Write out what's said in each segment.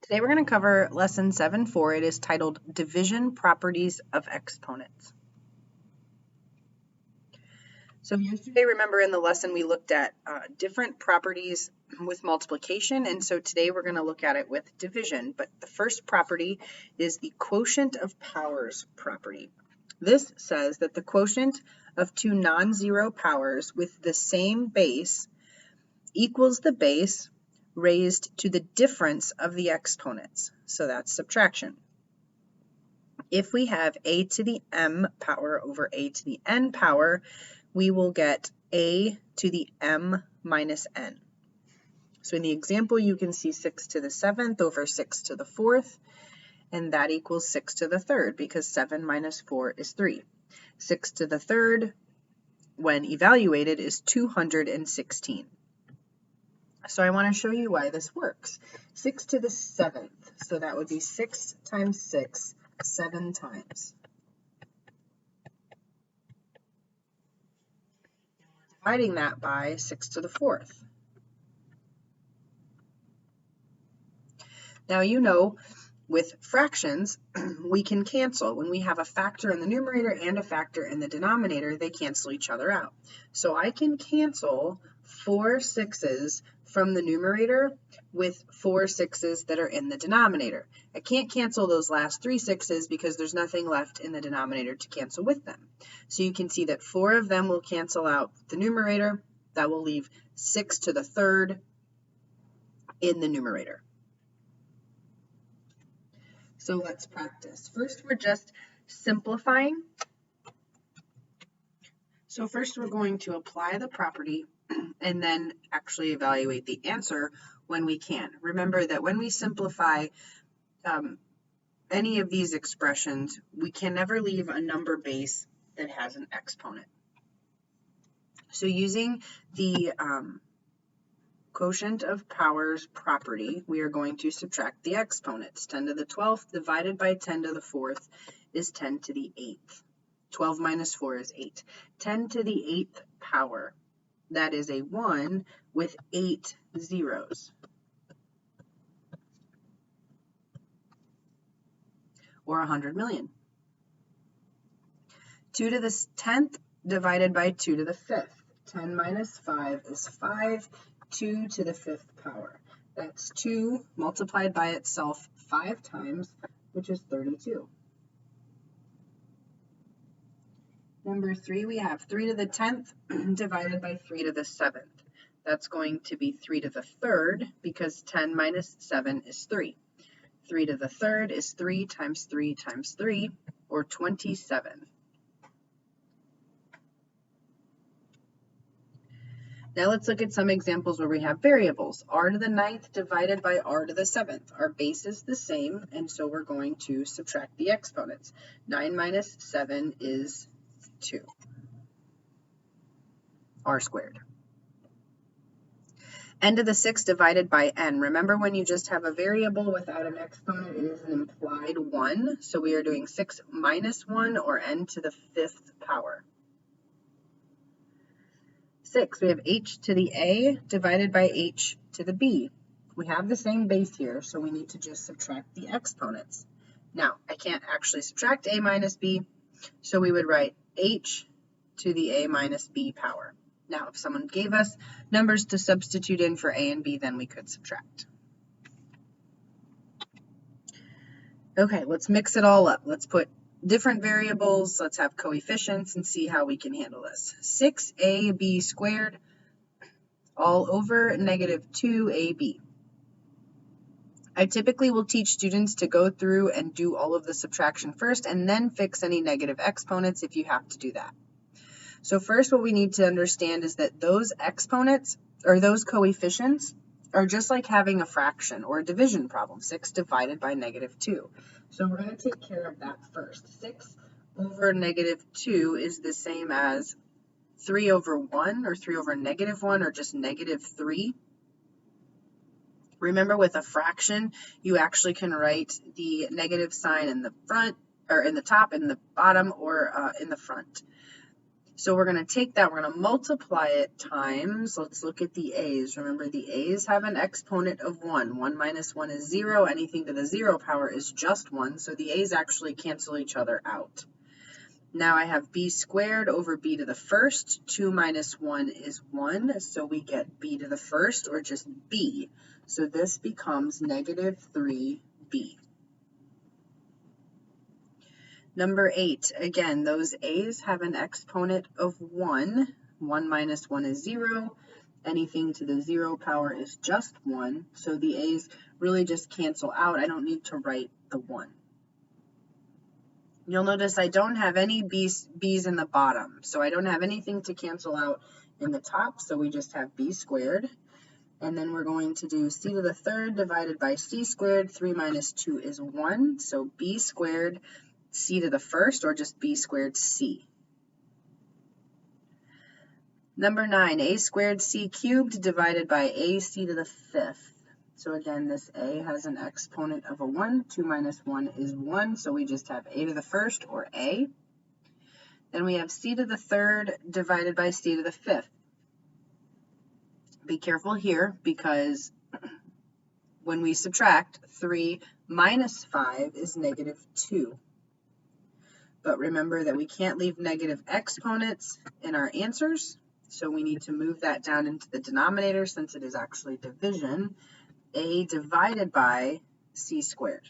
Today we're going to cover lesson 7.4. It is titled Division Properties of Exponents. So yesterday, remember in the lesson we looked at different properties with multiplication, and so today we're going to look at it with division. But the first property is the quotient of powers property. This says that the quotient of two non-zero powers with the same base equals the base raised to the difference of the exponents. So that's subtraction. If we have a to the m power over a to the n power, we will get a to the m minus n. So in the example, you can see 6 to the 7th over 6 to the 4th, and that equals 6 to the 3rd because 7 minus 4 is 3. 6 to the 3rd, when evaluated, is 216. So I want to show you why this works. 6 to the 7th, so that would be 6 times 6, 7 times. Dividing that by 6 to the 4th. Now you know, with fractions, we can cancel. When we have a factor in the numerator and a factor in the denominator, they cancel each other out. So I can cancel 4 6's from the numerator with 4 6's that are in the denominator. I can't cancel those last 3 6's because there's nothing left in the denominator to cancel with them. So you can see that 4 of them will cancel out the numerator. That will leave 6 to the 3rd in the numerator. So let's practice. First, we're just simplifying. So first, we're going to apply the property and then actually evaluate the answer when we can. Remember that when we simplify any of these expressions, we can never leave a number base that has an exponent. So using the quotient of powers property, we are going to subtract the exponents. 10 to the 12th divided by 10 to the 4th is 10 to the 8th. 12 minus 4 is 8. 10 to the 8th power, that is a 1 with 8 zeros. Or 100 million. 2 to the 10th divided by 2 to the 5th. 10 minus 5 is 5. 2 to the 5th power. That's 2 multiplied by itself 5 times, which is 32. Number 3, we have 3 to the 10th divided by 3 to the 7th. That's going to be 3 to the 3rd because 10 minus 7 is 3. 3 to the 3rd is 3 times 3 times 3, or 27. Now let's look at some examples where we have variables. R to the 9th divided by R to the 7th. Our base is the same, and so we're going to subtract the exponents. 9 minus 7 is 2. R squared. N to the 6th divided by n. Remember when you just have a variable without an exponent, it is an implied 1. So we are doing 6 minus 1, or n to the 5th power. 6, we have h to the a divided by h to the b. We have the same base here, so we need to just subtract the exponents. Now, I can't actually subtract a minus b, so we would write h to the a minus b power. Now, if someone gave us numbers to substitute in for a and b, then we could subtract. Okay, let's mix it all up. Let's put different variables, let's have coefficients and see how we can handle this. 6ab squared all over negative 2ab. I typically will teach students to go through and do all of the subtraction first and then fix any negative exponents if you have to do that. So first what we need to understand is that those exponents, or those coefficients, are just like having a fraction or a division problem, 6 divided by negative 2. So we're going to take care of that first. 6 over negative 2 is the same as 3 over 1, or 3 over negative 1, or just negative 3. Remember, with a fraction, you actually can write the negative sign in the front, or in the top, in the bottom, or in the front. So we're going to take that, we're going to multiply it times, let's look at the a's. Remember, the a's have an exponent of 1. 1 minus 1 is 0. Anything to the 0 power is just 1. So the a's actually cancel each other out. Now I have b squared over b to the first. 2 minus 1 is 1. So we get b to the first, or just b. So this becomes negative 3b. Number 8, again, those a's have an exponent of 1. 1 minus 1 is 0. Anything to the 0 power is just 1. So the a's really just cancel out. I don't need to write the 1. You'll notice I don't have any b's in the bottom. So I don't have anything to cancel out in the top. So we just have b squared. And then we're going to do c to the third divided by c squared. 3 minus 2 is 1. So b squared c to the first, or just b squared c. Number 9, a squared c cubed divided by ac to the fifth. So again, this a has an exponent of a 1. 2 minus 1 is 1, so we just have a to the first, or a. Then we have c to the third divided by c to the fifth. Be careful here, because when we subtract, 3 minus 5 is negative 2. But remember that we can't leave negative exponents in our answers, so we need to move that down into the denominator since it is actually division. A divided by c squared.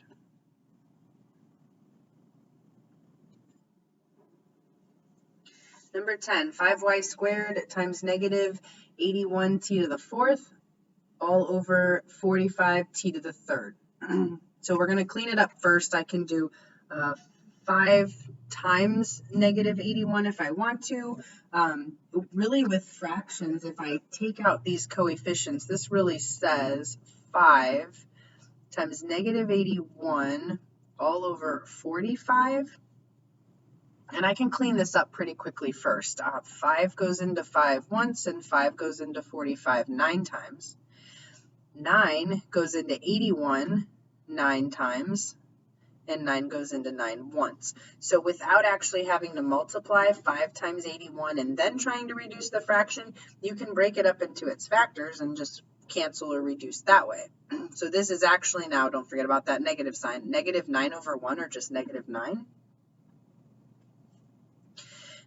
Number 10, 5y squared times negative 81t to the fourth all over 45t to the third. So we're going to clean it up first. I can do 5 times negative 81 if I want to. Really with fractions, if I take out these coefficients, this really says 5 times negative 81 all over 45. And I can clean this up pretty quickly first. 5 goes into 5 once, and 5 goes into 45 9 times. 9 goes into 81 9 times. And 9 goes into 9 once. So without actually having to multiply 5 times 81 and then trying to reduce the fraction, you can break it up into its factors and just cancel or reduce that way. So this is actually now, don't forget about that negative sign, negative 9 over 1, or just negative 9.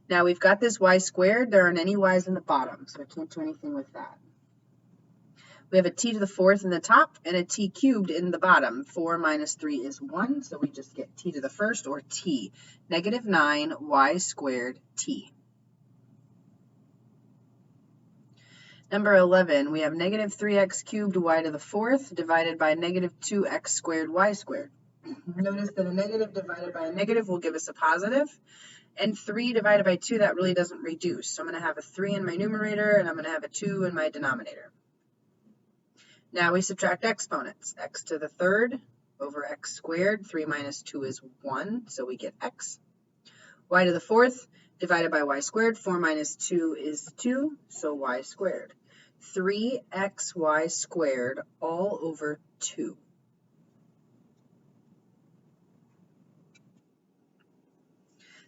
Now we've got this y squared. There aren't any y's in the bottom, so I can't do anything with that. We have a t to the fourth in the top and a t cubed in the bottom. 4 minus 3 is 1, so we just get t to the first, or t. Negative 9 y squared t. Number 11, we have negative 3x cubed y to the fourth divided by negative 2x squared y squared. Notice that a negative divided by a negative will give us a positive. And 3 divided by 2, that really doesn't reduce. So I'm going to have a 3 in my numerator, and I'm going to have a 2 in my denominator. Now we subtract exponents. X to the third over x squared. 3 minus 2 is 1, so we get x. Y to the fourth divided by y squared. 4 minus 2 is 2, so y squared. 3xy squared all over 2.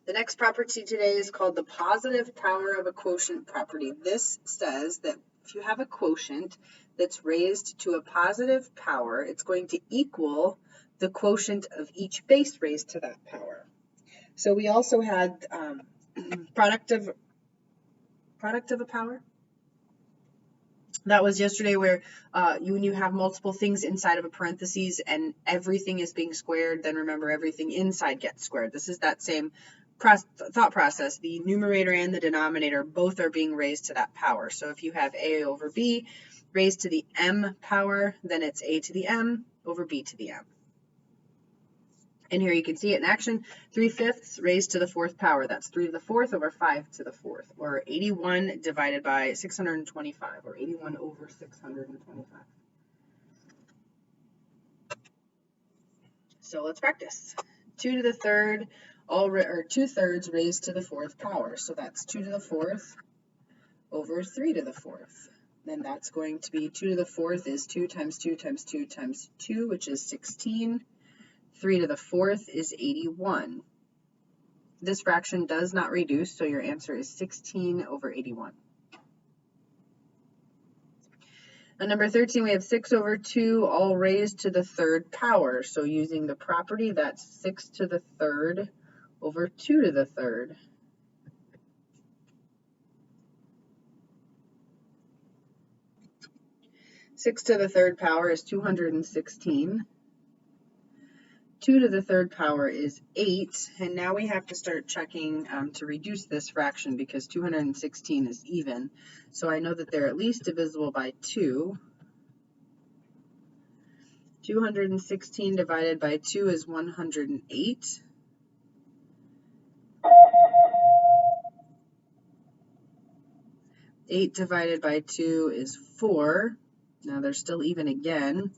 The next property today is called the positive power of a quotient property. This says that if you have a quotient that's raised to a positive power, it's going to equal the quotient of each base raised to that power. So we also had product of a power. That was yesterday, where when you have multiple things inside of a parentheses and everything is being squared, then remember everything inside gets squared. This is that same thought process. The numerator and the denominator both are being raised to that power. So if you have a over b raised to the m power, then it's a to the m over b to the m. And here you can see it in action. 3/5 raised to the fourth power. That's 3 to the fourth over 5 to the fourth, or 81 divided by 625, or 81 over 625. So let's practice. 2 to the third, or 2/3 raised to the fourth power. So that's 2 to the fourth over 3 to the fourth. Then that's going to be 2 to the fourth is 2 times 2 times 2 times 2, which is 16. 3 to the fourth is 81. This fraction does not reduce, so your answer is 16 over 81. On number 13, we have 6 over 2 all raised to the third power. So using the property, that's 6 to the third over 2 to the third. 6 to the third power is 216. 2 to the third power is 8, and now we have to start checking to reduce this fraction because 216 is even. So I know that they're at least divisible by 2. 216 divided by 2 is 108. 8 divided by 2 is 4. Now they're still even again.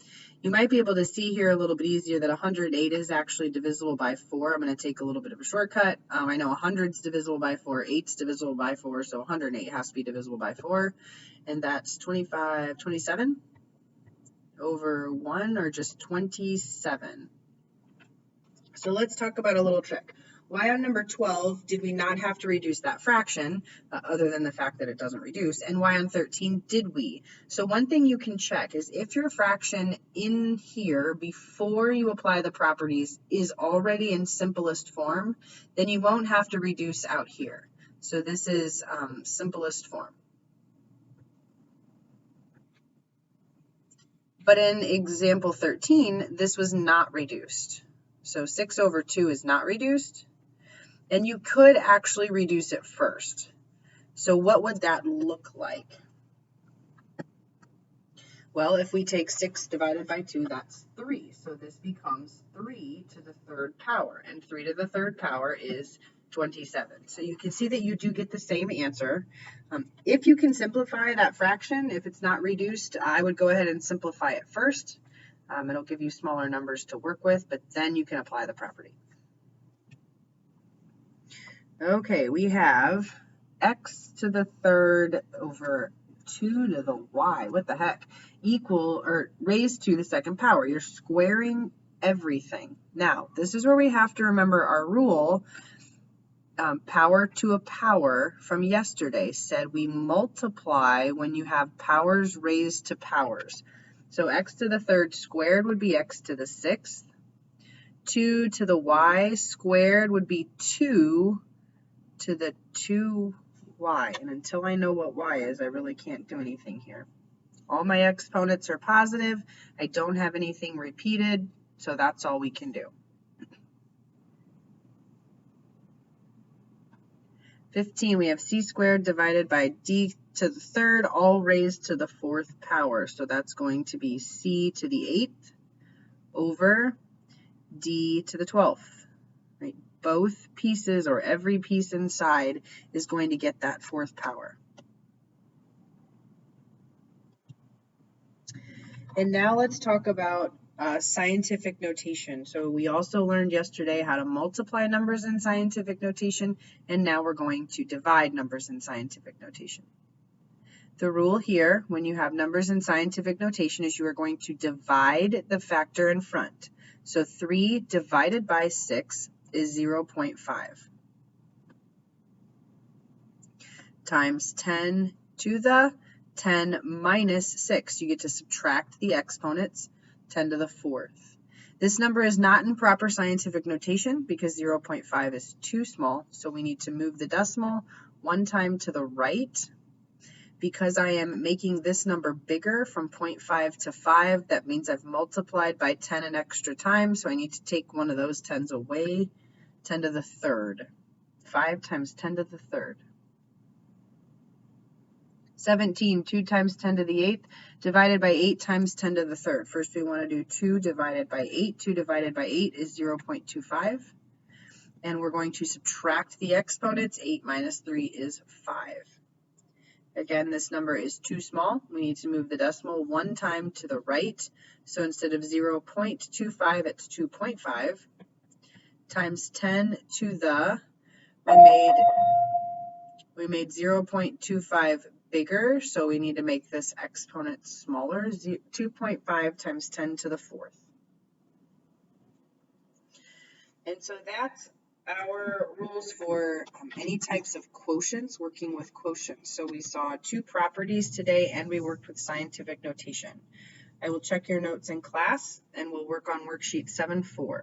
You might be able to see here a little bit easier that 108 is actually divisible by 4. I'm going to take a little bit of a shortcut. I know 100 is divisible by 4, 8 is divisible by 4, so 108 has to be divisible by 4. And that's 27 over 1, or just 27. So let's talk about a little trick. Why on number 12 did we not have to reduce that fraction, other than the fact that it doesn't reduce, and why on 13 did we? So one thing you can check is if your fraction in here, before you apply the properties, is already in simplest form, then you won't have to reduce out here. So this is simplest form. But in example 13, this was not reduced. So 6 over 2 is not reduced. And you could actually reduce it first. So what would that look like? Well, if we take 6 divided by 2, that's 3. So this becomes 3 to the third power. And 3 to the third power is 27. So you can see that you do get the same answer. If you can simplify that fraction, if it's not reduced, I would go ahead and simplify it first. It'll give you smaller numbers to work with, but then you can apply the property. Okay, we have x to the third over 2 to the y, what the heck, equal, or raised to the second power. You're squaring everything. Now, this is where we have to remember our rule. Power to a power from yesterday said we multiply when you have powers raised to powers. So x to the third squared would be x to the sixth. 2 to the y squared would be 2 to the 2y. And until I know what y is, I really can't do anything here. All my exponents are positive. I don't have anything repeated, so that's all we can do. 15, we have c squared divided by d to the third, all raised to the fourth power. So that's going to be c to the 8th over d to the 12th. Right? Both pieces, or every piece inside, is going to get that fourth power. And now let's talk about scientific notation. So we also learned yesterday how to multiply numbers in scientific notation, and now we're going to divide numbers in scientific notation. The rule here, when you have numbers in scientific notation, is you are going to divide the factor in front. So 3 divided by 6 is 0.5 times 10 to the 10 minus 6. You get to subtract the exponents, 10 to the 4th. This number is not in proper scientific notation because 0.5 is too small, so we need to move the decimal 1 time to the right. Because I am making this number bigger from 0.5 to 5, that means I've multiplied by 10 an extra time, so I need to take one of those 10s away. 10 to the third. 5 times 10 to the third. 17, 2 times 10 to the 8th, divided by 8 times 10 to the third. First we want to do 2 divided by 8. 2 divided by 8 is 0.25. And we're going to subtract the exponents. 8 minus 3 is 5. Again, this number is too small. We need to move the decimal 1 time to the right. So instead of 0.25, it's 2.5 times 10 to the, we made 0.25 bigger, so we need to make this exponent smaller. 2.5 times 10 to the 4th. And so that's our rules for any types of quotients, working with quotients. So we saw two properties today and we worked with scientific notation. I will check your notes in class and we'll work on worksheet 7-4.